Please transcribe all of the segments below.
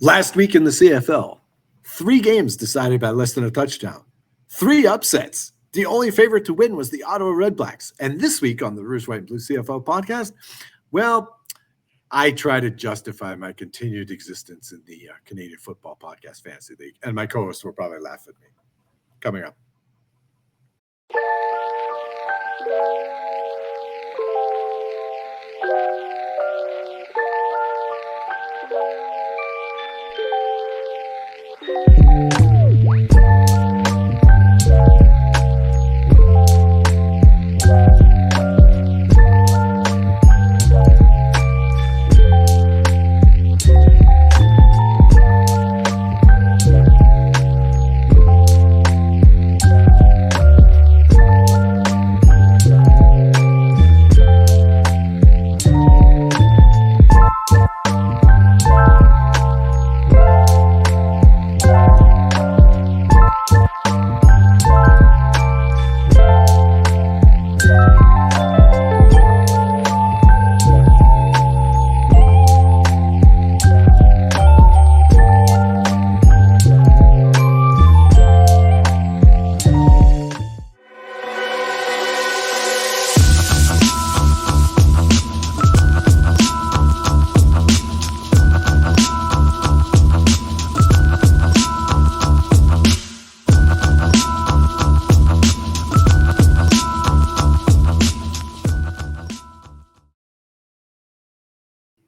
Last week in the CFL, 3 games decided by less than a touchdown, 3 upsets. The only favorite to win was the Ottawa Redblacks. And this week on the Rouge, White, and Blue CFL podcast, well, I try to justify my continued existence in the Canadian Football Podcast Fantasy League. And my co hosts will probably laugh at me. Coming up.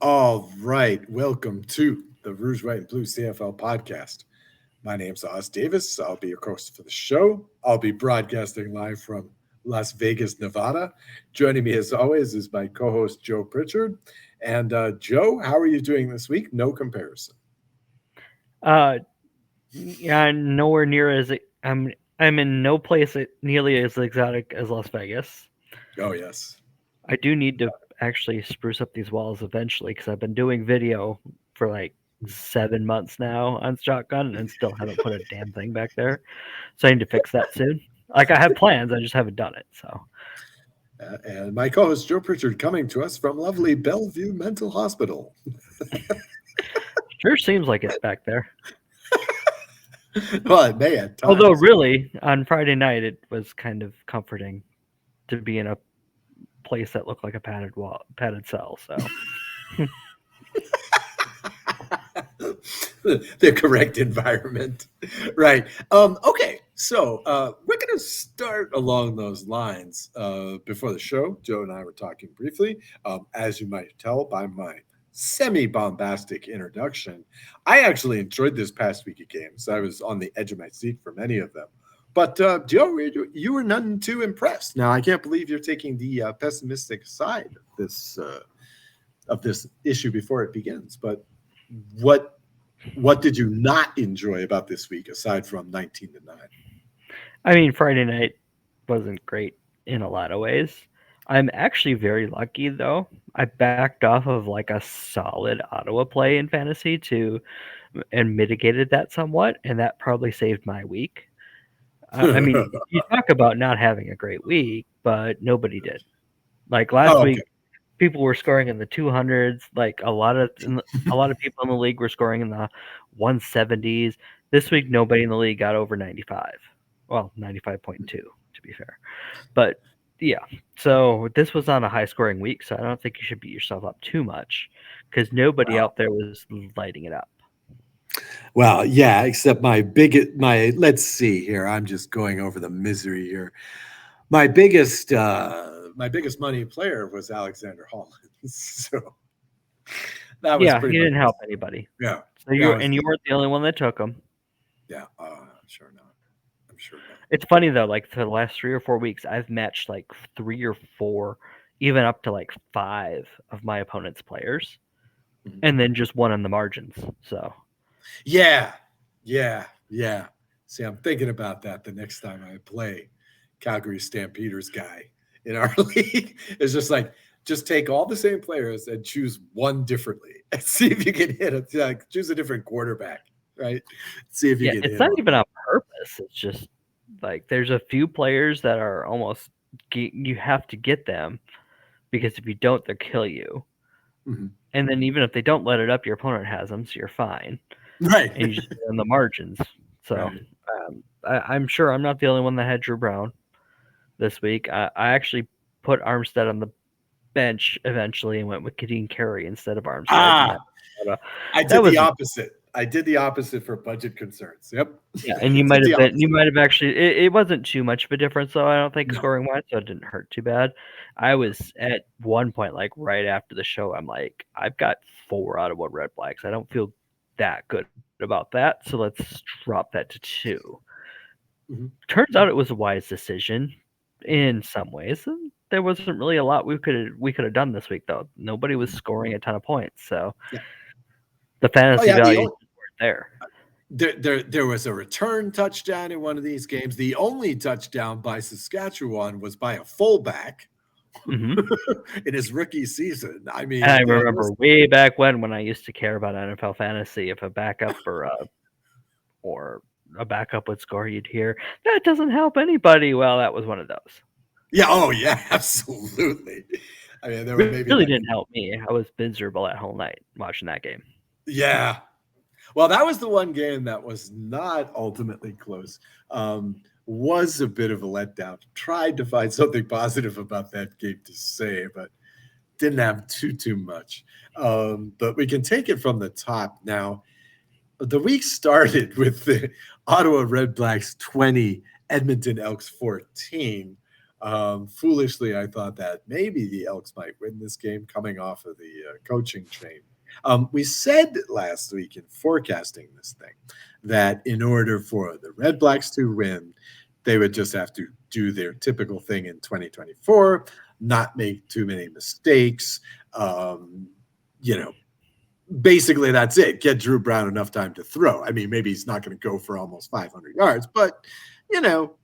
All right. Welcome to the Rouge, White, and Blue CFL podcast. My name's Oz Davis. I'll be your host for the show. I'll be broadcasting live from Las Vegas, Nevada. Joining me, as always, is my co-host, Joe Pritchard. And Joe, how are you doing this week? No comparison. Yeah, nowhere near as I'm in no place nearly as exotic as Las Vegas. Oh, yes. I do need to actually spruce up these walls eventually because I've been doing video for like 7 months now on Shotgun and still haven't put a damn thing back there. So I need to fix that soon. Like, I have plans, I just haven't done it. So. And my co-host, Joe Pritchard, coming to us from lovely Bellevue Mental Hospital. Sure seems like it back there. Well, it may at times. Although, really, on Friday night, it was kind of comforting to be in a place that looked like a padded cell. So. The correct environment. Right. Okay. So we're going to start along those lines. Before the show, Joe and I were talking briefly. As you might tell by my semi-bombastic introduction, I actually enjoyed this past week of games. I was on the edge of my seat for many of them. But, Joe, you were none too impressed. Now, I can't believe you're taking the pessimistic side of this issue before it begins. But what did you not enjoy about this week aside from 19-9? I mean, Friday night wasn't great in a lot of ways. I'm actually very lucky, though. I backed off of like a solid Ottawa play in fantasy and mitigated that somewhat, and that probably saved my week. I mean, you talk about not having a great week, but nobody did. Like last week, people were scoring in the 200s. Like a lot of people in the league were scoring in the 170s. This week, nobody in the league got over 95. Well, 95.2 to be fair. But yeah, so this was on a high scoring week, so I don't think you should beat yourself up too much because nobody out there was lighting it up. Well, yeah, except let's see here. I'm just going over the misery here. My biggest money player was Alexander Holland. So that was pretty he didn't help anybody. Yeah. So you weren't the only one that took him. Yeah, I'm sure not. It's funny though, like for the last 3 or 4 weeks, I've matched like 3 or 4, even up to like 5 of my opponent's players, and then just won on the margins. So. Yeah. See, I'm thinking about that the next time I play Calgary Stampeders guy in our league. It's just like, just take all the same players and choose one differently and see if you can hit it. Like, choose a different quarterback, right? See if you can hit it. It's not even on purpose. It's just like there's a few players that are almost you have to get them because if you don't, they'll kill you. Mm-hmm. And then even if they don't let it up, your opponent has them, so you're fine. Right. and you just see on the margins. So Right. I'm sure I'm not the only one that had Drew Brown this week. I actually put Armstead on the bench eventually and went with Kadeem Carey instead of Armstead, and Ah, I that did the was opposite. I did the opposite for budget concerns. Yep. yeah. I And did the you opposite. might have actually it wasn't too much of a difference though. I don't think No. scoring wise, so it didn't hurt too bad. I was at one point like right after the show, I'm like, I've got 4 Red Blacks. I don't feel that good about that, so let's drop that to 2. Mhm. Turns out it was a wise decision in some ways. And there wasn't really a lot we could have done this week though. Nobody was scoring a ton of points, so Yeah. the Oh fantasy yeah. values weren't there. There was a return touchdown in one of these games. The only touchdown by Saskatchewan was by a fullback Hmm. in his rookie season. I And I mean, remember way back when I used to care about NFL fantasy, if a backup or a backup would score, you'd hear that doesn't help anybody. Well, that was one of those. yeah, oh yeah, absolutely. I mean, there were Really maybe didn't like, help me. I was miserable at whole night watching that game. yeah. Well, that was the one game that was not ultimately close. Was a bit of a letdown. Tried to find something positive about that game to say, but didn't have too much. But we can take it from the top now. The week started with the Ottawa Red Blacks 20, Edmonton Elks 14. Foolishly, I thought that maybe the Elks might win this game coming off of the coaching train. We said last week in forecasting this thing that in order for the Red Blacks to win, they would just have to do their typical thing in 2024, not make too many mistakes. Um, you know, Basically that's it. Get Drew Brown enough time to throw. I mean, maybe he's not going to go for almost 500 yards, but you know,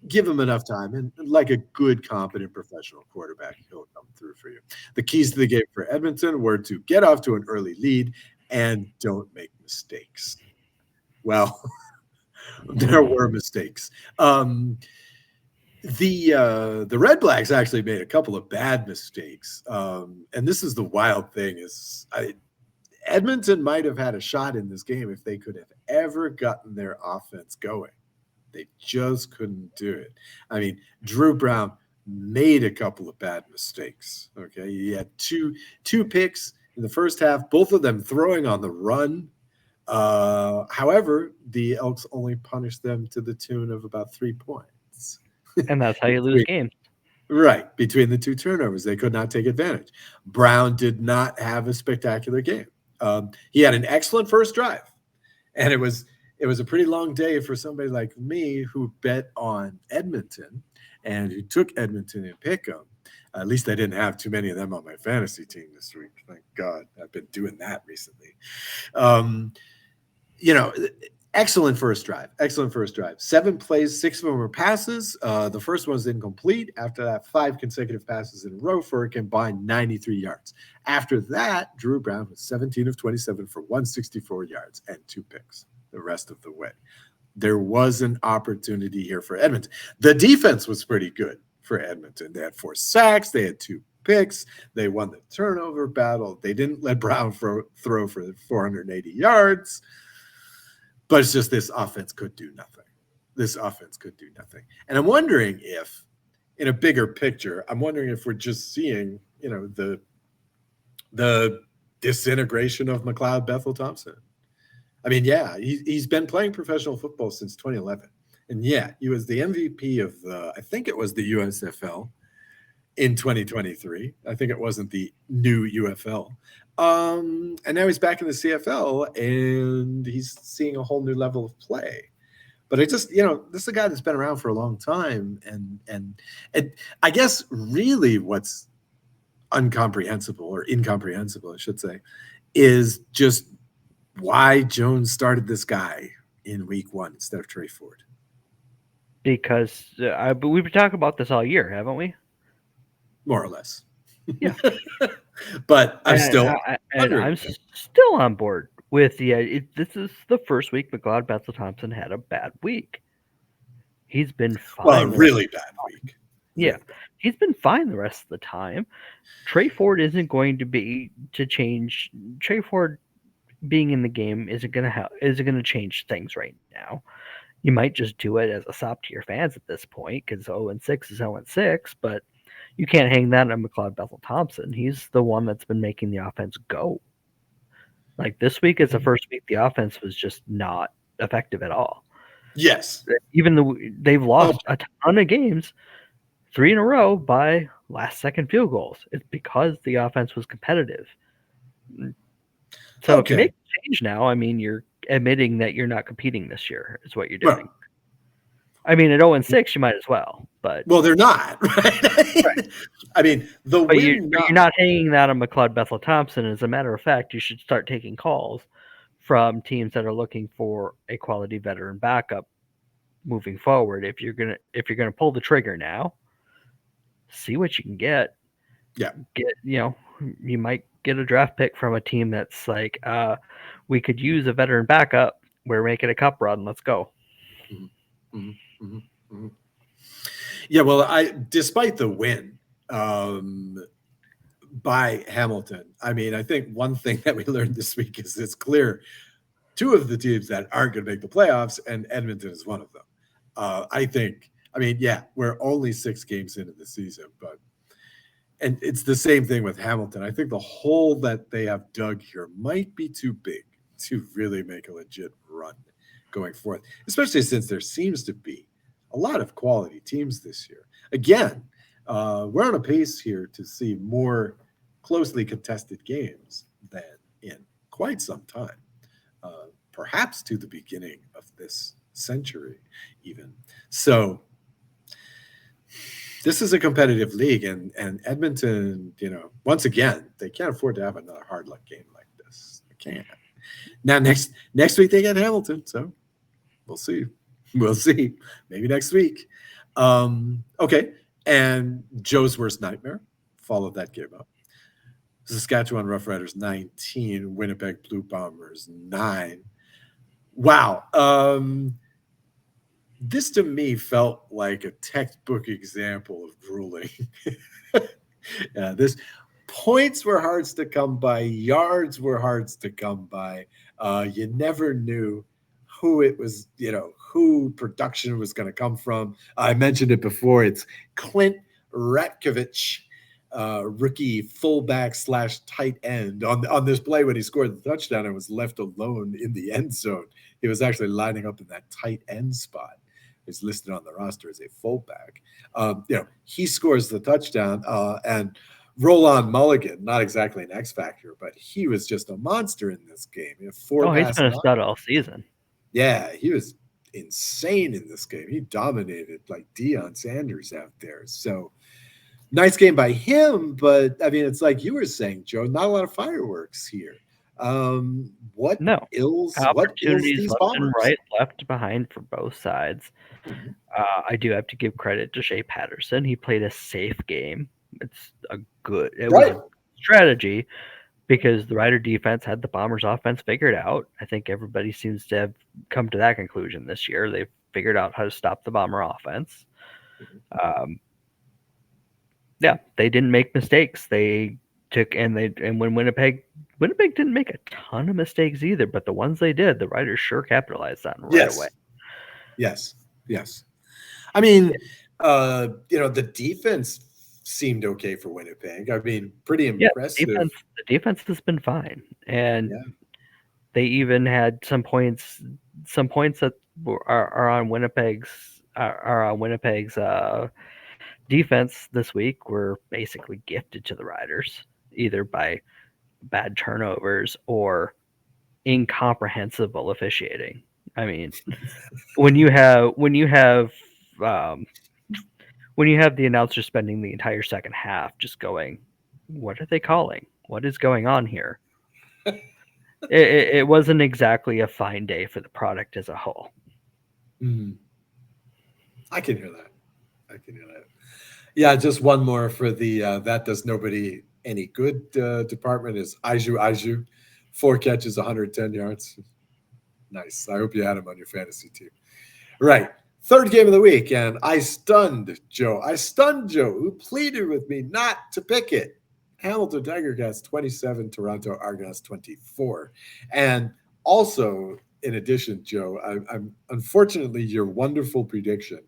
give him enough time, and like a good, competent professional quarterback, he'll come through for you. The keys to the game for Edmonton were to get off to an early lead and don't make mistakes. Well, there were mistakes. The Red Blacks actually made a couple of bad mistakes, and this is the wild thing: Edmonton might have had a shot in this game if they could have ever gotten their offense going. They just couldn't do it. I mean, Drew Brown made a couple of bad mistakes. Okay, he had two picks in the first half, both of them throwing on the run. However, the Elks only punished them to the tune of about 3 points. And that's how you lose games. Right. Between the two turnovers, they could not take advantage. Brown did not have a spectacular game. He had an excellent first drive, and it was a pretty long day for somebody like me who bet on Edmonton and who took Edmonton and Pick'em. At least I didn't have too many of them on my fantasy team this week. Thank God, I've been doing that recently. Um, you know, excellent first drive. Excellent first drive. 7 plays, 6 of them were passes. The first one was incomplete. After that, 5 consecutive passes in a row for a combined 93 yards. After that, Drew Brown was 17 of 27 for 164 yards and 2 picks the rest of the way. There was an opportunity here for Edmonton. The defense was pretty good for Edmonton. They had 4 sacks. They had 2 picks. They won the turnover battle. They didn't let Brown throw for 480 yards. But it's just this offense could do nothing. This offense could do nothing. And I'm wondering if, in a bigger picture, I'm wondering if we're just seeing, the disintegration of McLeod Bethel Thompson. I mean, yeah, he's been playing professional football since 2011. And yeah, he was the MVP of, I think it was the USFL in 2023. I think it wasn't the new UFL. And now he's back in the CFL and he's seeing a whole new level of play. But I just, this is a guy that's been around for a long time. And I guess really what's incomprehensible, I should say, is just why Jones started this guy in week 1 instead of Trey Ford. Because we've been talking about this all year, haven't we? More or less. Yeah. But I'm still I'm still on board with this is the first week McLeod Bethel Thompson had a bad week. He's been fine. Well, a really bad week. Yeah. He's been fine the rest of the time. Trey Ford isn't going to change. Trey Ford being in the game isn't gonna change things right now. You might just do it as a sop to your fans at this point because 0-6 is 0-6, but you can't hang that on McLeod Bethel Thompson. He's the one that's been making the offense go. Like this week is the first week the offense was just not effective at all. Yes. Even though they've Oh, lost a ton of games, 3 in a row by last second field goals. It's because the offense was competitive. So if you okay. make a change now, I mean, you're admitting that you're not competing this year, is what you're Well, doing. I mean, at 0-6, you might as well, but well, they're not, right? right. I mean, the But you win but not you're not hanging that on McLeod Bethel Thompson. As a matter of fact, you should start taking calls from teams that are looking for a quality veteran backup moving forward. If you're gonna pull the trigger now, see what you can get. yeah. You might get a draft pick from a team that's like, we could use a veteran backup. We're making a cup run. Let's go. Mhm, mhm, mhm, mhm. Yeah, well, I despite the win um, by Hamilton, I mean, I think one thing that we learned this week is it's clear two of the teams that aren't going to make the playoffs, and Edmonton is one of them. I think. I mean, yeah, we're only 6 games into the season, but and it's the same thing with Hamilton. I think the hole that they have dug here might be too big to really make a legit run going forth, especially since there seems to be a lot of quality teams this year. Again, we're on a pace here to see more closely contested games than in quite some time, perhaps to the beginning of this century, even. So, this is a competitive league, and Edmonton, once again, they can't afford to have another hard luck game like this. They can't. Now next week they get Hamilton, so we'll see. We'll see. Maybe next week. Okay, and Joe's worst nightmare followed that game up. Saskatchewan Roughriders 19, Winnipeg Blue Bombers 9. Wow. This to me felt like a textbook example of grueling. Yeah, this points were hard to come by, yards were hard to come by. You never knew who it was, who production was going to come from. I mentioned it before. It's Clint Ratkovich, rookie fullback slash tight end on this play when he scored the touchdown and was left alone in the end zone. He was actually lining up in that tight end spot. He's listed on the roster as a fullback. He scores the touchdown, and Roland Mulligan, not exactly an X factor, but he was just a monster in this game. He had four Oh, he's pass been a knock. stud all season. Yeah, he was insane in this game. He dominated like Deion Sanders out there. So nice game by him, but I mean, it's like you were saying, Joe, not a lot of fireworks here. What No. ills? What ills Opportunities these left and bombers? right, left behind for both sides. Mhm. I do have to give credit to Shea Patterson. He played a safe game. It was a Right. strategy because the Rider defense had the Bombers offense figured out. I think everybody seems to have come to that conclusion this year. They've figured out how to stop the Bomber offense. Mhm. Um, yeah, they didn't make mistakes. They took and when Winnipeg didn't make a ton of mistakes either, but the ones they did, the Riders sure capitalized on right away. Yes. Yes. Yes. I mean, the defense seemed okay for Winnipeg. I mean, pretty Yeah, impressive. the defense has been fine, and Yeah. they even had some points that are on Winnipeg's defense this week were basically gifted to the Riders, either by bad turnovers or incomprehensible officiating. I mean, when you have um, when you have the announcer spending the entire second half just going, "What are they calling? What is going on here?" It wasn't exactly a fine day for the product as a whole. Mhm. I can hear that. I can hear that. Yeah, just one more for the that does nobody any good department is Aju. 4 catches, 110 yards. Nice. I hope you had him on your fantasy team. Right. Third game of the week, and I stunned Joe. Who pleaded with me not to pick it. Hamilton Tiger-Cats 27, Toronto Argonauts 24. And also, in addition, Joe, I'm unfortunately your wonderful prediction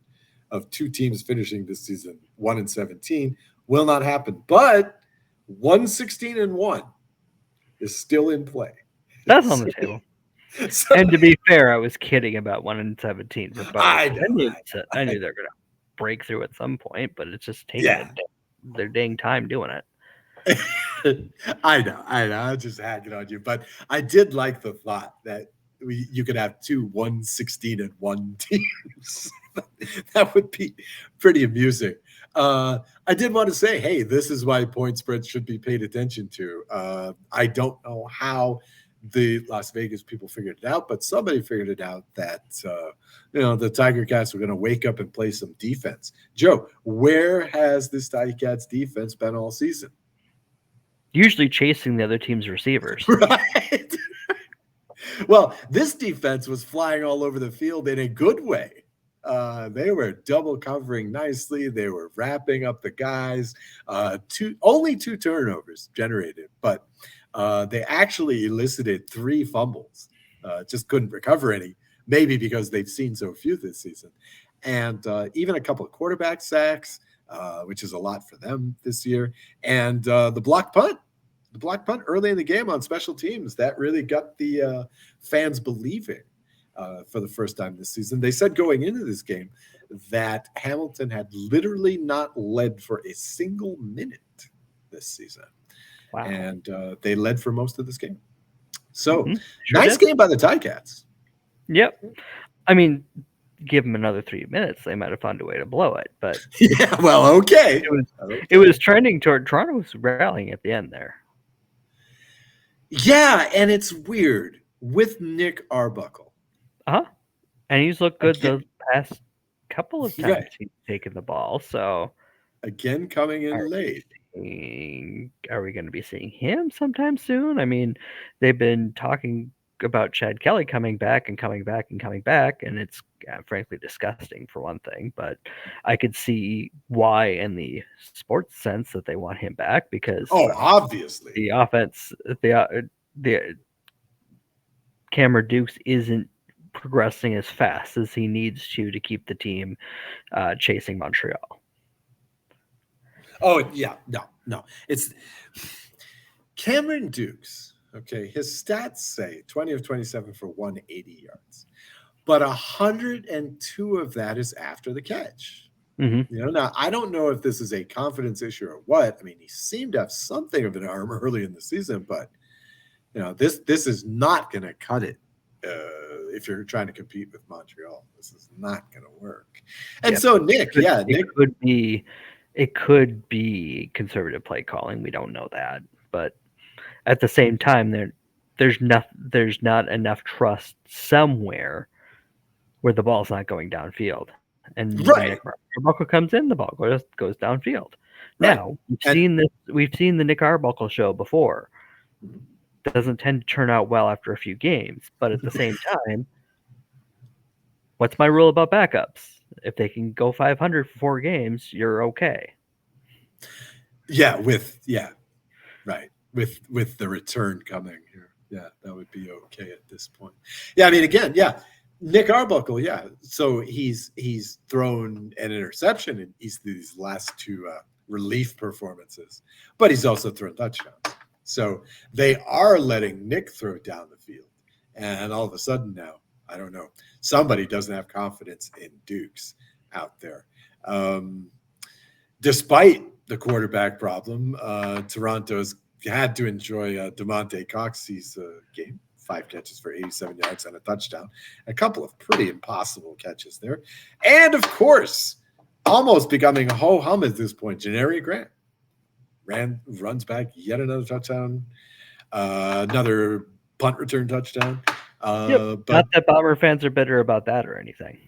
of two teams finishing this season 1-17 will not happen. But 1-16-1 is still in play. That's on the table. So, And to be fair, I was kidding about 1-17 for both. I I knew know. I knew they're gonna break through at some point, but it's just taking Yeah. their dang time doing it. I know. I'm just hacking on you, but I did like the thought that you could have two 1-16-1 teams. That would be pretty amusing. I did want to say, hey, this is why point spreads should be paid attention to. I don't know how the Las Vegas people figured it out, but somebody figured it out that the Tiger Cats were going to wake up and play some defense. Joe, where has this Tiger Cats defense been all season? Usually chasing the other team's receivers. Right. Well, this defense was flying all over the field in a good way. They were double covering nicely. They were wrapping up the guys. Only two turnovers generated, but they actually elicited 3 fumbles. Just couldn't recover any, maybe because they've seen so few this season. And even a couple of quarterback sacks, which is a lot for them this year. And the block punt. The block punt early in the game on special teams, that really got the fans believing for the first time this season. They said going into this game that Hamilton had literally not led for a single minute this season. Wow. And they led for most of this game. So, Sure nice did. game by the Ticats. Yep. I mean, give them another 3 minutes, they might have found a way to blow it. But Yeah, well, okay. It was trending toward Toronto was rallying at the end there. Yeah, and it's weird with Nick Arbuckle. Uh-huh. And he's looked good those past couple of times Right. he's taken the ball. So Again, coming in late. Are we going to be seeing him sometime soon? I mean, they've been talking about Chad Kelly coming back and coming back and coming back, and it's frankly disgusting for one thing. But I could see why in the sports sense that they want him back because obviously the offense, the Cameron Dukes isn't progressing as fast as he needs to keep the team chasing Montreal. Oh, yeah. No. It's Cameron Dukes. Okay. His stats say 20 of 27 for 180 yards, but 102 of that is after the catch. Mm-hmm. Now I don't know if this is a confidence issue or what. I mean, he seemed to have something of an arm early in the season, but this is not going to cut it. If you're trying to compete with Montreal, this is not going to work. And so Nick, it could be conservative play calling. We don't know that, but at the same time, there's not enough trust somewhere where the ball's not going downfield. And when Nick Arbuckle comes in, the ball goes downfield. Right. Now we've seen the Nick Arbuckle show before. Doesn't tend to turn out well after a few games, but at the same time, what's my rule about backups? If they can go 500 for 4 games, you're okay. Yeah, right. With the return coming here. Yeah, that would be okay at this point. Yeah, I mean, again, Nick Arbuckle, so he's thrown an interception in these last 2 relief performances, but he's also thrown touchdowns. So they are letting Nick throw down the field. And all of a sudden now, I don't know, somebody doesn't have confidence in Dukes out there. Despite the quarterback problem, Toronto's had to enjoy DeMonte Coxey's game. 5 catches for 87 yards and a touchdown. A couple of pretty impossible catches there. And, of course, almost becoming a ho-hum at this point, Janaria Grant. Runs back, yet another touchdown, another punt return touchdown. But not that Bomber fans are bitter about that or anything.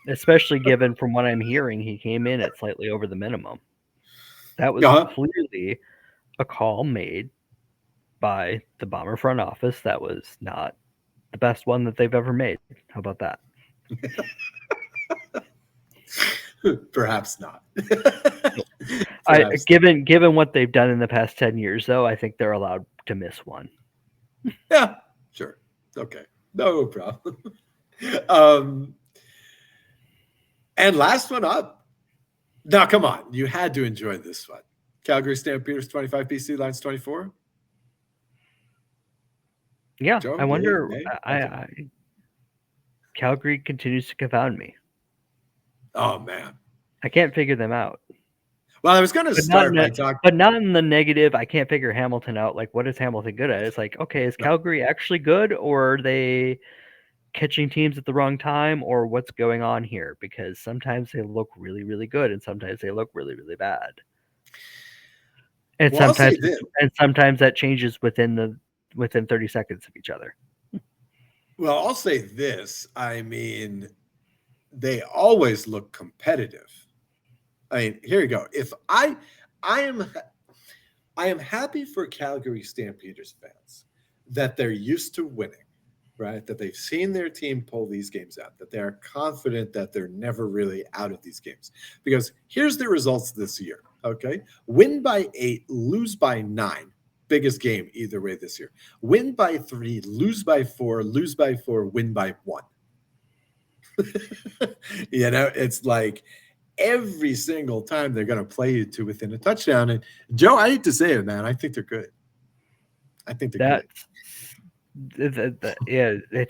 Especially given from what I'm hearing, he came in at slightly over the minimum. That was clearly a call made by the Bomber front office that was not the best one that they've ever made. How about that? Perhaps not. I Perhaps not. given what they've done in the past 10 years, though, I think they're allowed to miss one. Yeah, sure. Okay. No problem. um, and last one up. Now, come on. You had to enjoy this one. Calgary Stampeders 25, BC Lions 24. Yeah, Joe, I yay, wonder. nay, I, nothing. I Calgary continues to confound me. Oh, man. I can't figure them out. Well, I was going to But not start in by a, talking. but not in the negative. I can't figure Hamilton out. Like, what is Hamilton good at? It's like, okay, is No. Calgary actually good, or are they catching teams at the wrong time, or what's going on here? Because sometimes they look really, really good, and sometimes they look really, really bad, and Well, I'll say sometimes this. that changes within 30 seconds of each other. Well, I'll say this. I mean, they always look competitive. I mean, here you go. I am, I am happy for Calgary Stampeders fans that they're used to winning, right? That they've seen their team pull these games out, that they are confident that they're never really out of these games. Because here's the results this year, okay? Win by 8, lose by 9. Biggest game either way this year. Win by 3, lose by 4, lose by 4, win by 1. It's like every single time they're going to play you to within a touchdown. And Joe, I hate to say it, man, I think they're good. I think they're good. That's yeah, they're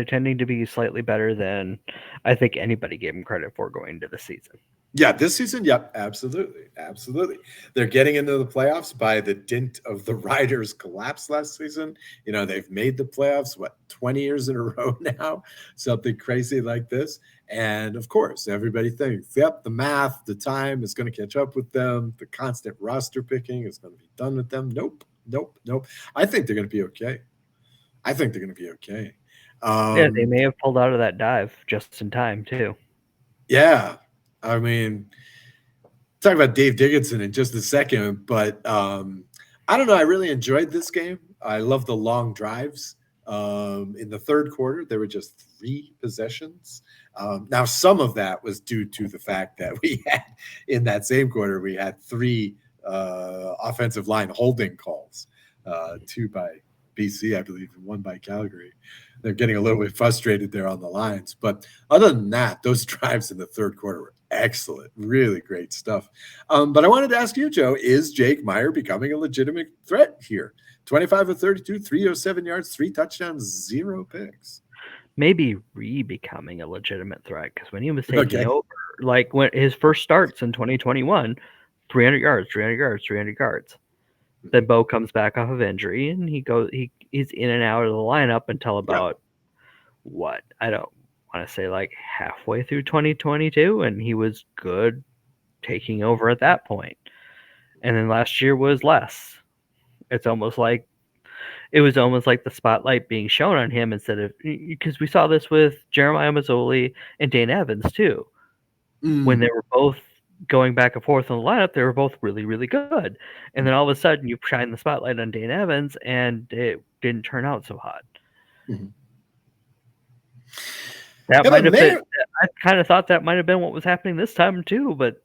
tending to be slightly better than I think anybody gave them credit for going into the season. Yeah, this season, yep, absolutely, absolutely. They're getting into the playoffs by the dint of the Riders' collapse last season. They've made the playoffs 20 years in a row now, something crazy like this. And of course, everybody thinks, yep, the math, the time is going to catch up with them. The constant roster picking is going to be done with them. Nope, nope, nope. I think they're going to be okay. I think they're going to be okay. Yeah, they Um, may have pulled out of that dive just in time too. yeah, I mean, talk about Dave Dickinson in just a second, but I don't know. I really enjoyed this game. I love the long drives. In the third quarter, there were just 3 possessions. Now, some of that was due to the fact that we had, in that same quarter, we had 3 offensive line holding calls, 2 by BC, I believe, and 1 by Calgary. They're getting a little bit frustrated there on the lines. But other than that, those drives in the third quarter were excellent. Really great stuff. But I wanted to ask you, Joe, is Jake Meyer becoming a legitimate threat here? 25 of 32, 307 yards, 3 touchdowns, 0 picks. Maybe re-becoming a legitimate threat because when he was taking Okay. over, like when his first starts in 2021, 300 yards, 300 yards, 300 yards. Then Bo comes back off of injury and he's in and out of the lineup until Yeah. about what I don't want to say like halfway through 2022, and he was good taking over at that point. And then last year was less. It's almost like it was almost like the spotlight being shown on him instead of because we saw this with Jeremiah Mazzoli and Dane Evans too. When they were both going back and forth in the lineup, they were both really, really good. And then all of a sudden, you shine the spotlight on Dane Evans, and it didn't turn out so hot. Mm-hmm. That Yeah, might but have been. Mayer, I kind of thought that might have been what was happening this time too. But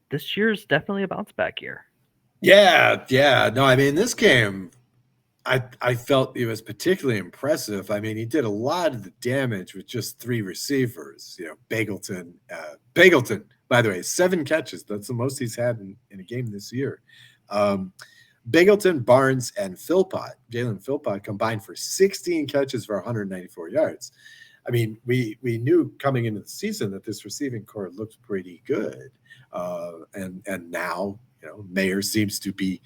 this year's definitely a bounce back year. yeah. No, I mean, this game, I felt it was particularly impressive. I mean, he did a lot of the damage with just 3 receivers. Bagleton, by the way, 7 catches. That's the most he's had in a game this year. Bagleton, Barnes, and Jalen Philpott combined for 16 catches for 194 yards. I mean, we knew coming into the season that this receiving core looked pretty good, and now Mayer seems to be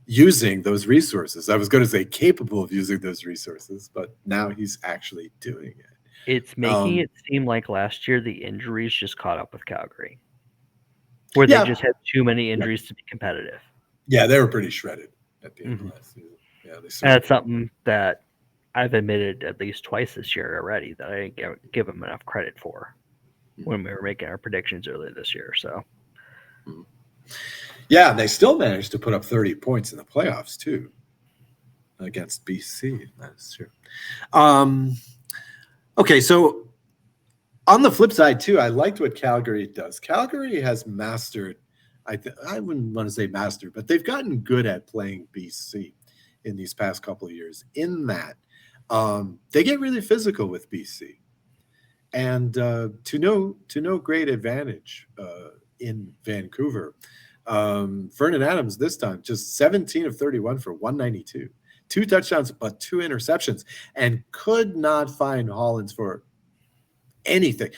using those resources. I was going to say capable of using those resources, but now he's actually doing it. It's making Um, it seem like last year the injuries just caught up with Calgary, where they yeah, just had too many yeah, injuries to be competitive. yeah, they were pretty shredded at the end of Mm-hmm. last season. Yeah, they And certainly that's were. something that I've admitted at least twice this year already that I didn't give them enough credit for when we were making our predictions earlier this year. So, Mm-hmm. Yeah, and they still managed to put up 30 points in the playoffs too against BC. That's true. Um, okay, so on the flip side too, I liked what Calgary does. Calgary has mastered, I wouldn't want to say master, but they've gotten good at playing BC in these past couple of years. In that, they get really physical with BC, and to no great advantage in Vancouver. Vernon Adams this time just 17 of 31 for 192, two touchdowns but two interceptions, and could not find Hollins for anything.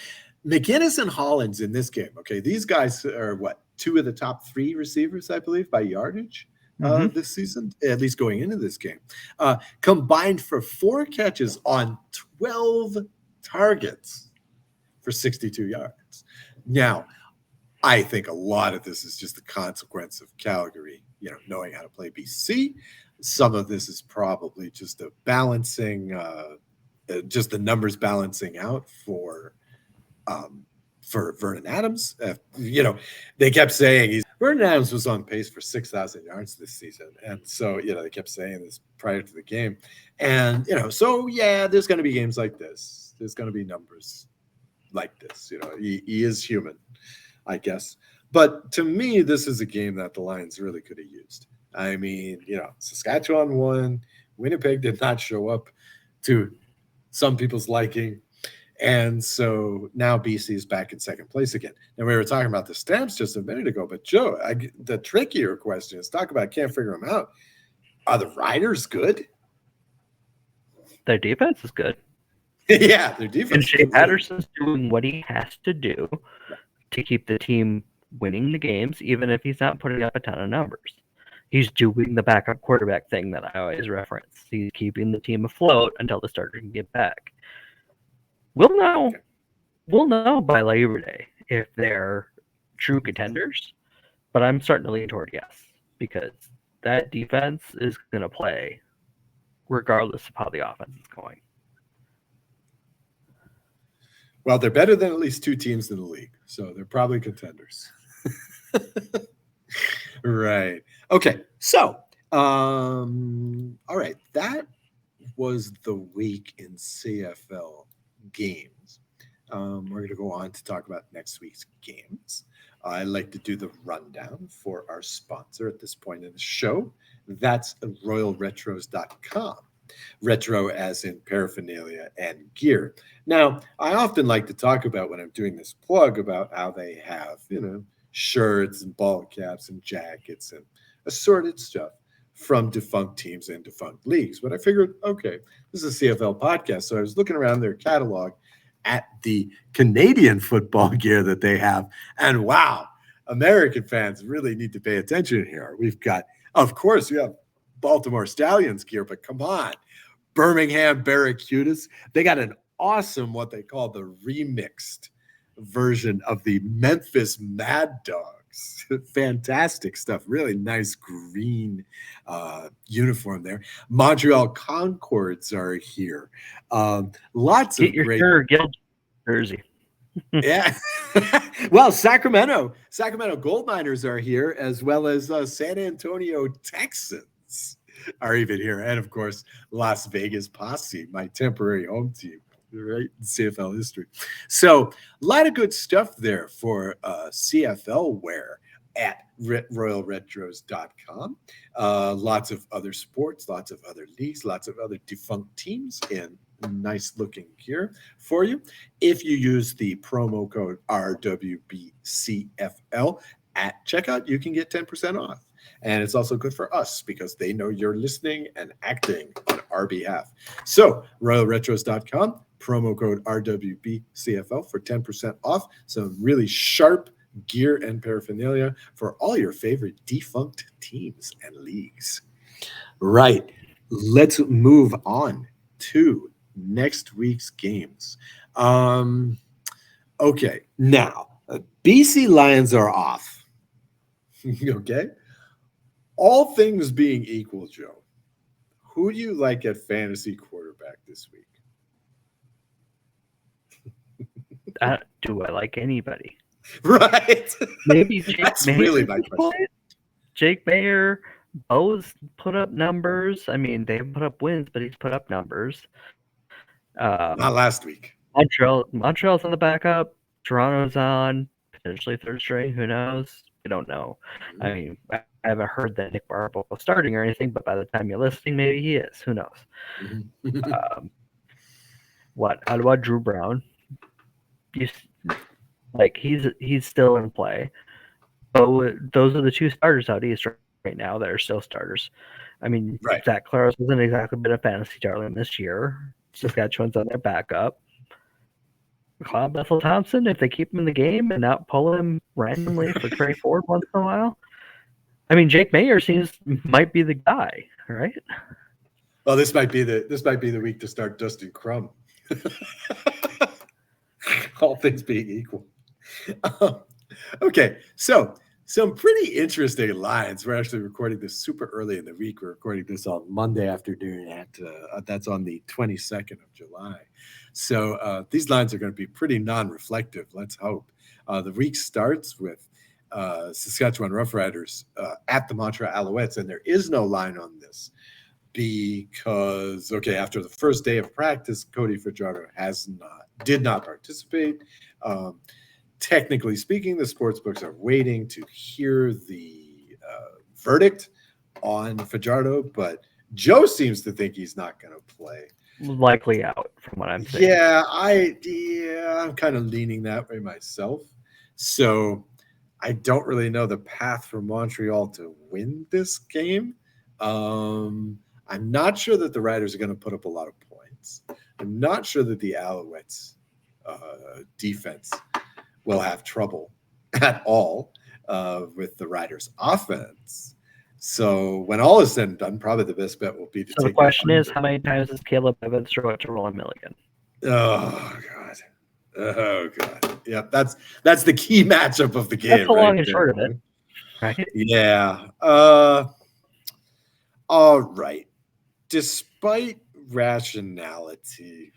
McGinnis and Hollins in this game. Okay, these guys are what, two of the top three receivers, I believe, by yardage this season, at least going into this game. Combined for 4 catches on 12 targets for 62 yards. Now, I think a lot of this is just the consequence of Calgary, knowing how to play BC. Some of this is probably just a balancing, just the numbers balancing out for Vernon Adams. They kept saying Vernon Adams was on pace for 6,000 yards this season, and so they kept saying this prior to the game, and so yeah, there's going to be games like this. There's going to be numbers like this. He is human, I guess. But to me, this is a game that the Lions really could have used. I mean, Saskatchewan won. Winnipeg did not show up to some people's liking. And so now BC is back in second place again. Now, we were talking about the Stamps just a minute ago, but Joe, the trickier question is talk about can't figure them out. Are the Riders good? Their defense is good. Yeah, their defense. And Shea Patterson's doing what he has to do to keep the team winning the games, even if he's not putting up a ton of numbers. He's doing the backup quarterback thing that I always reference. He's keeping the team afloat until the starter can get back. We'll know by Labor Day if they're true contenders, but I'm starting to lean toward yes, because that defense is going to play regardless of how the offense is going. Well, they're better than at least 2 teams in the league, so they're probably contenders. Right. Okay. So, all right. That was the week in CFL games. We're going to go on to talk about next week's games. I like to do the rundown for our sponsor at this point in the show. That's RoyalRetros.com. Retro as in paraphernalia and gear. Now, I often like to talk about when I'm doing this plug about how they have, shirts and ball caps and jackets and assorted stuff from defunct teams and defunct leagues. But I figured, okay, this is a CFL podcast. So I was looking around their catalog at the Canadian football gear that they have. And wow, American fans really need to pay attention here. We've got, of course, we have Baltimore Stallions gear, but come on, Birmingham Barracudas. They got an awesome, what they call the remixed version of the Memphis Mad Dogs. Fantastic stuff. Really nice green uniform there. Montreal Concords are here. Lots Get of your great Guild jersey. Yeah. Well, Sacramento Gold Miners are here, as well as San Antonio Texans are even here. And of course, Las Vegas Posse, my temporary home team, right? In CFL history. So a lot of good stuff there for CFL wear at RoyalRetros.com. Lots of other sports, lots of other leagues, lots of other defunct teams in nice looking gear for you. If you use the promo code RWBCFL at checkout, you can get 10% off. And it's also good for us because they know you're listening and acting on our behalf. So RoyalRetros.com, promo code RWBCFL for 10% off. Some really sharp gear and paraphernalia for all your favorite defunct teams and leagues. Right. Let's move on to next week's games. Okay. Now, BC Lions are off. Okay. All things being equal, Joe, who do you like at fantasy quarterback this week? Do I like anybody? Right. Maybe Jake That's Mayer. really my question. Jake Mayer, Bo's put up numbers. I mean, they haven't put up wins, but he's put up numbers. Not last week. Montreal's on the backup. Toronto's on, potentially third string. Who knows? You don't know. Mhm. I mean, I haven't heard that Nick Barber was starting or anything, but by the time you're listening, maybe he is. Who knows? Mhm. Um, what about Drew Brown? You, like he's still in play. But those are the two starters out east right now that are still starters. I mean, Zach Right. Claros hasn't exactly been a fantasy darling this year. Saskatchewan's on their backup. Cloud Bethel Thompson, if they keep him in the game and not pull him randomly for Trey Ford once in a while. I mean, Jake Mayer seems might be the guy, right? Well, this might be the week to start Dustin Crum. All things being equal. Um, okay, so some pretty interesting lines. We're actually recording this super early in the week. We're recording this on Monday afternoon. That's on the 22nd of July. So these lines are going to be pretty non-reflective. Let's hope. The week starts with Saskatchewan Roughriders at the Montreal Alouettes, and there is no line on this because after the first day of practice, Cody Fajardo did not participate. Um, Technically speaking, the sports books are waiting to hear the verdict on Fajardo, but Joe seems to think he's not going to play. Likely out from what I'm seeing. I'm kind of leaning that way myself. So I don't really know the path for Montreal to win this game. I'm not sure that the Riders are going to put up a lot of points. I'm not sure that the Alouettes defense will have trouble at all with the Riders' offense. So when all is said and done, probably the best bet will be to So the take the question is, under. how many times does Caleb Evans throw it to Roland Milligan? Oh God. Oh God. Yeah, that's the key matchup of the That's game the right long and there. short of it, right? Yeah. All right. Despite rationality,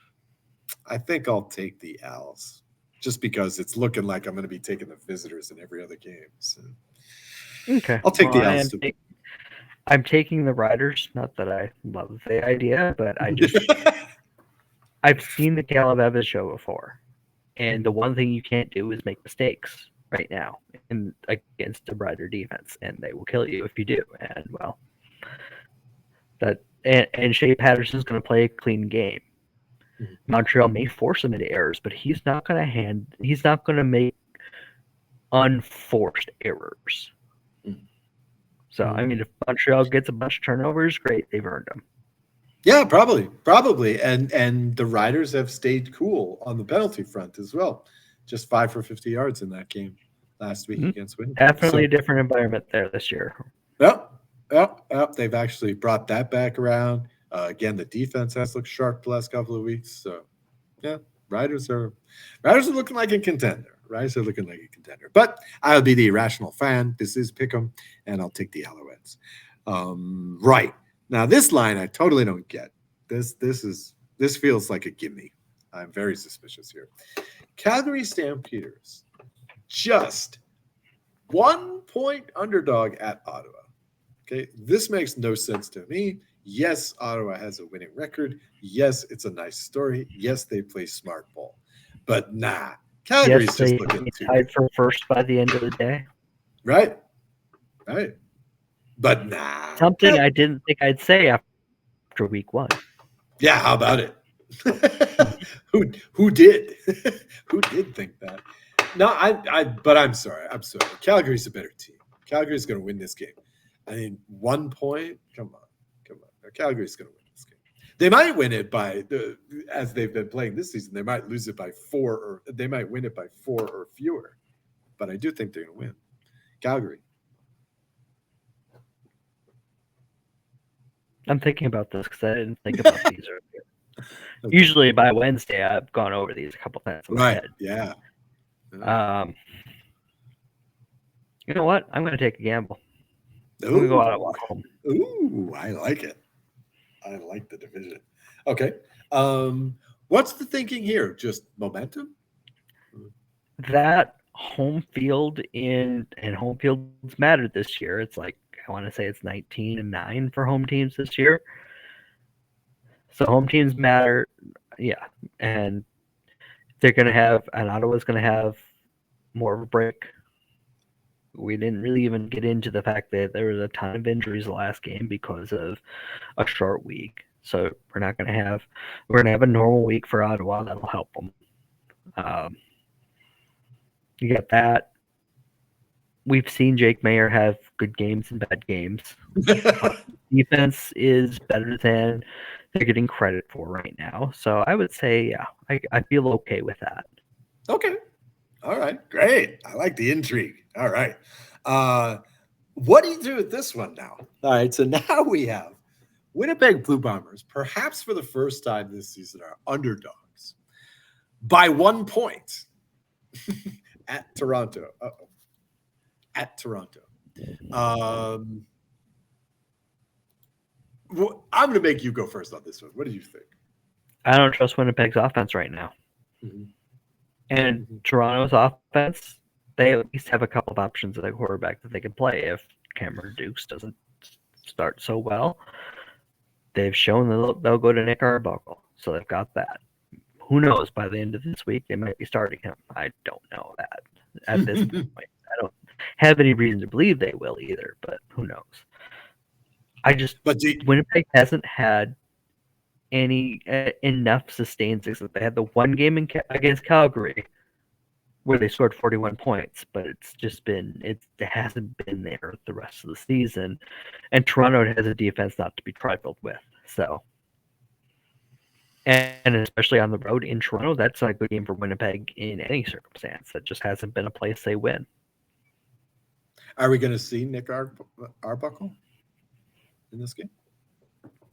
I think I'll take the Owls. Just because it's looking like I'm going to be taking the visitors in every other game. So Okay. I'll take Well, the Owls to I'm taking the Riders. Not that I love the idea, but win. I've seen the Caleb Evans show before, and the one thing you can't do is make mistakes right now against a Rider defense, and they will kill you if you do. And well, and Shea Patterson's going to play a clean game. Montreal may force him into errors, but he's not going to make unforced errors. So I mean, if Montreal gets a bunch of turnovers, great, they've earned them. Yeah, probably, and the Riders have stayed cool on the penalty front as well. Just 5 for 50 yards in that game last week against Winnipeg. Definitely So, a different environment there this year. yep. They've actually brought that back around. Again, the defense has looked sharp the last couple of weeks. So, yeah, Riders are looking like a contender. Riders are looking like a contender. But I'll be the irrational fan. This is Pick'em, and I'll take the Alouettes. Right. Now, this line I totally don't get. This feels like a gimme. I'm very suspicious here. Calgary Stampeders, just 1 point underdog at Ottawa. Okay, this makes no sense to me. Yes, Ottawa has a winning record. Yes, it's a nice story. Yes, they play smart ball. But nah, Yes, Calgary's just they looking too tied good. for first by the end of the day. Right? Right. But nah. Something I didn't think I'd say after week one. Yeah, how about it? who did? Who did think that? No, but I'm sorry. I'm sorry. Calgary's a better team. Calgary's gonna win this game. I mean, 1 point. Come on. Calgary's gonna win this game. They might win it as they've been playing this season. They might lose it by 4, or they might win it by 4 or fewer. But I do think they're gonna win. Calgary. I'm thinking about this because I didn't think about these earlier. Okay. Usually by Wednesday, I've gone over these a couple times in my Right. head. Yeah. You know what? I'm going to take a gamble. I'm going to go Ooh. Ottawa home. Ooh. I like it. I like the division. Okay. What's the thinking here? Just momentum? That home field and home fields mattered this year. It's like I want to say it's 19-9 for home teams this year. So home teams matter, yeah, and they're going to have, and Ottawa's going to have more of a break. We didn't really even get into the fact that there was a ton of injuries the last game because of a short week. So we're gonna have a normal week for Ottawa. That'll help them. Um, you got that. We've seen Jake Mayer have good games and bad games, but defense is better than they're getting credit for right now. So I would say, yeah, I feel okay with that. Okay. All right. Great. I like the intrigue. All right. Uh, what do you do with this one now? All right. So now we have Winnipeg Blue Bombers, perhaps for the first time this season, are underdogs by 1 point at Toronto. Uh-oh. At Toronto. Um, I'm going to make you go first on this one. What do you think? I don't trust Winnipeg's offense right now. Mm-hmm. And Mm-hmm. Toronto's offense, they at least have a couple of options at a quarterback that they can play if Cameron Dukes doesn't start so well. They've shown that they'll go to Nick Arbuckle, so they've got that. Who knows? By the end of this week, they might be starting him. I don't know that at this point. I don't have any reason to believe they will either, but who knows? I just but Winnipeg hasn't had any enough sustained success. They had the one game against Calgary where they scored 41 points, but it's just been it hasn't been there the rest of the season. And Toronto has a defense not to be trifled with. So, and especially on the road in Toronto, that's not a good game for Winnipeg in any circumstance. That just hasn't been a place they win. are we going to see Nick Arbuckle in this game?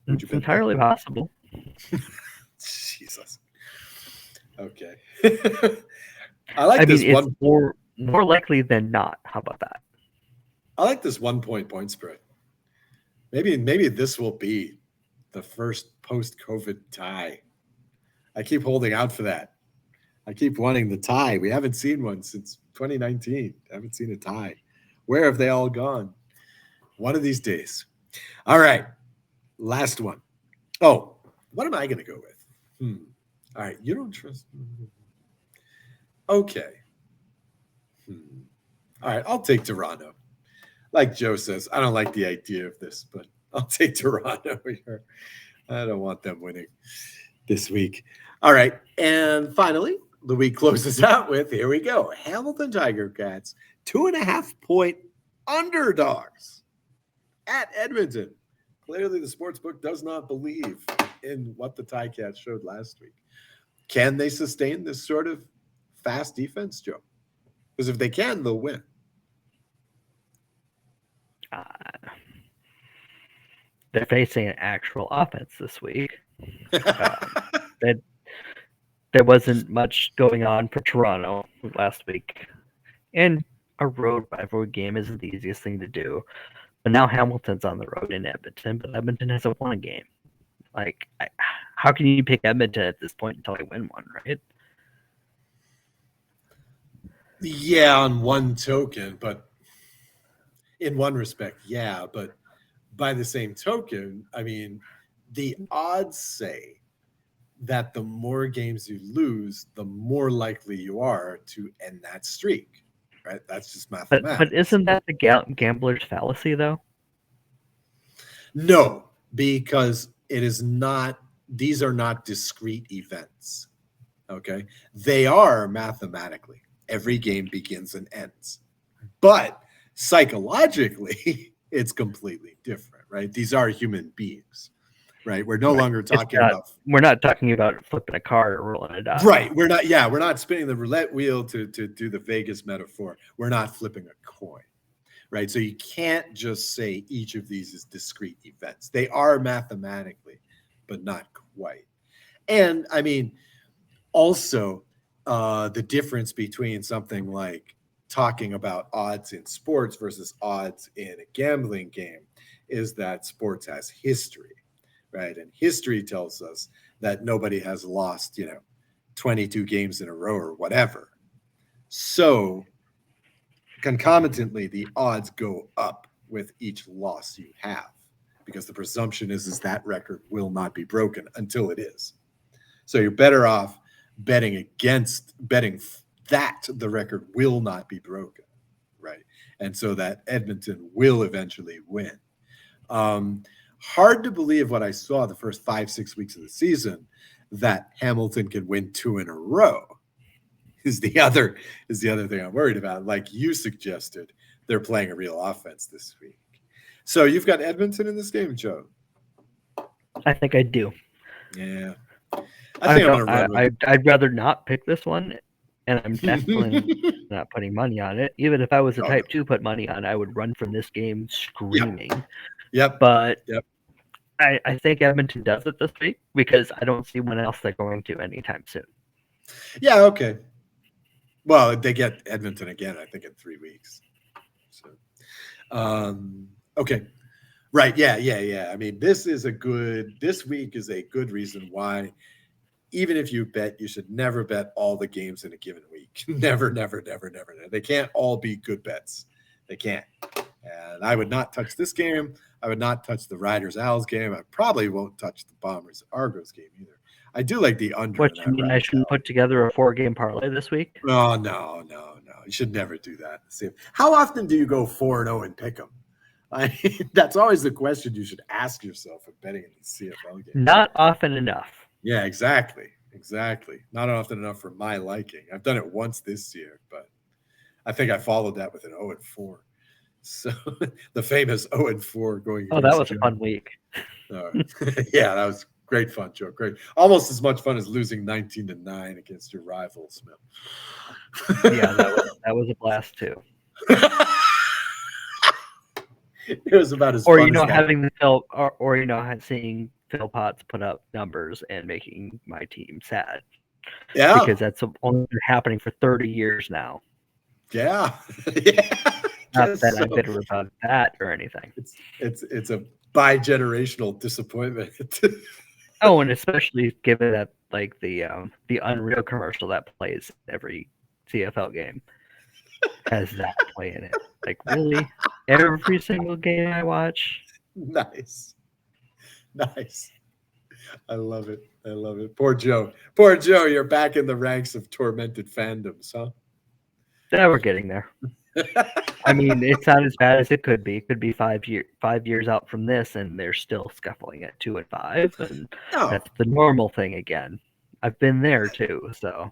Would you It's bet that? entirely possible. Jesus. Okay. I like this it's one. more likely than not. How about that? I like this 1 point spread. Maybe this will be the first post-COVID tie. I keep holding out for that. I keep wanting the tie. We haven't seen one since 2019. I haven't seen a tie. Where have they all gone? One of these days. All right. Last one. Oh, what am I going to go with? All right. You don't trust me. Okay. All right. I'll take Toronto. Like Joe says, I don't like the idea of this, but I'll take Toronto here. I don't want them winning this week. All right. And finally, the week closes out with here we go. Hamilton Tiger Cats, 2.5 point underdogs at Edmonton. Clearly, the sports book does not believe in what the Ticats showed last week. Can they sustain this sort of fast defense, Joe? Because if they can, they'll win. Uh, they're facing an actual offense this week. That there wasn't much going on for Toronto last week, and a road rivalry game isn't the easiest thing to do. But now Hamilton's on the road in Edmonton, but Edmonton hasn't won a game. Like, how can you pick Edmonton at this point until they win one, right? Yeah, on one token, but in one respect, yeah. But by the same token, I mean, the odds say that the more games you lose, the more likely you are to end that streak, right? That's just But mathematics. isn't that the gambler's fallacy, though? No, because it is not, these are not discrete events. Okay. They are mathematically. Every game begins and ends. But psychologically, it's completely different, right? These are human beings, right? We're no Right. longer talking about. We're not talking about flipping a card or rolling a die. Right. We're not spinning the roulette wheel to do the Vegas metaphor. We're not flipping a coin. Right. So you can't just say each of these is discrete events. They are mathematically, but not quite. And I mean, also the difference between something like talking about odds in sports versus odds in a gambling game is that sports has history, right? And history tells us that nobody has lost, 22 games in a row or whatever. So concomitantly, the odds go up with each loss you have because the presumption is that record will not be broken until it is. So you're better off betting that the record will not be broken, right? and so that Edmonton will eventually win. Um, Hard to believe what I saw the first 5, 6 weeks of the season that Hamilton can win two in a row is the other thing I'm worried about. Like you suggested, they're playing a real offense this week. So you've got Edmonton in this game, Joe. I think I do. Yeah, I I think I'm don't. going to run with. I'd rather not pick this one, and I'm definitely it. not putting money on it. Even if I was the Oh no. type to put money on, I would run from this game Yep. screaming. Yep. But Yep. I think Edmonton does it this week because I don't see when else they're going to anytime soon. Yeah. Okay. Well, they get Edmonton again, I think, in 3 weeks. So, okay. Right. Yeah. Yeah. Yeah. I mean, this week is a good reason why, even if you bet, you should never bet all the games in a given week. Never, never, never, never. They can't all be good bets. They can't. And I would not touch this game. I would not touch the Riders Owls game. I probably won't touch the Bombers Argos game either. I do like the under What in you that mean? I Riders shouldn't Owls. put together a 4-game parlay this week? Oh no, no, no! You should never do that. See, how often do you go 4-0 and pick them? That's always the question you should ask yourself when betting in the CFL game. Not often enough. Yeah, exactly, exactly. Not often enough for my liking. I've done it once this year, but I think I followed that with an 0-4. So the famous 0-4 going Oh, that against was a Joe. fun week. Yeah, that was great fun, Joe. Great, almost as much fun as losing 19-9 against your rival, Smith. Yeah, that was a blast too. It was about as Or fun as that. having the Phil, or seeing Phil Potts put up numbers and making my team sad Yeah, because that's only been happening for 30 years now. yeah, yeah. Not Guess that so. I'm bitter about that or anything. It's a bi-generational disappointment. Oh, and especially given that like the Unreal commercial that plays every CFL game has that play in it. Like really, every single game I watch. Nice, nice. I love it. I love it. Poor Joe. Poor Joe. You're back in the ranks of tormented fandoms, huh? Yeah, we're getting there. I mean, it's not as bad as it could be. It could be 5 years out from this, and they're still scuffling at 2-5, and No. that's the normal thing again. I've been there too, so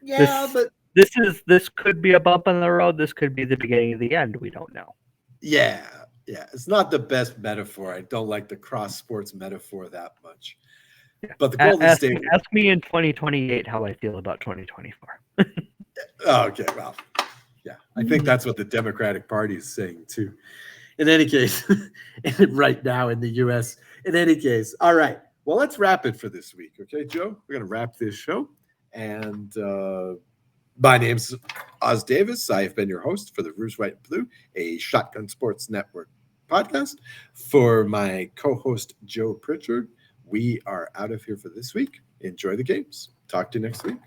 Yeah, but this could be a bump in the road. This could be the beginning of the end. We don't know. yeah, it's not the best metaphor. I don't like the cross sports metaphor that much. But the Golden State. Ask me in 2028 how I feel about 2024. Okay, well, yeah, I think that's what the Democratic Party is saying too. In any case, right now in the U.S. In any case, all right. Well, let's wrap it for this week, okay, Joe? We're gonna wrap this show, and my name's Oz Davis. I have been your host for the Rouge, White, and Blue, a Shotgun Sports Network podcast. For my co-host Joe Pritchard, we are out of here for this week. Enjoy the games. Talk to you next week.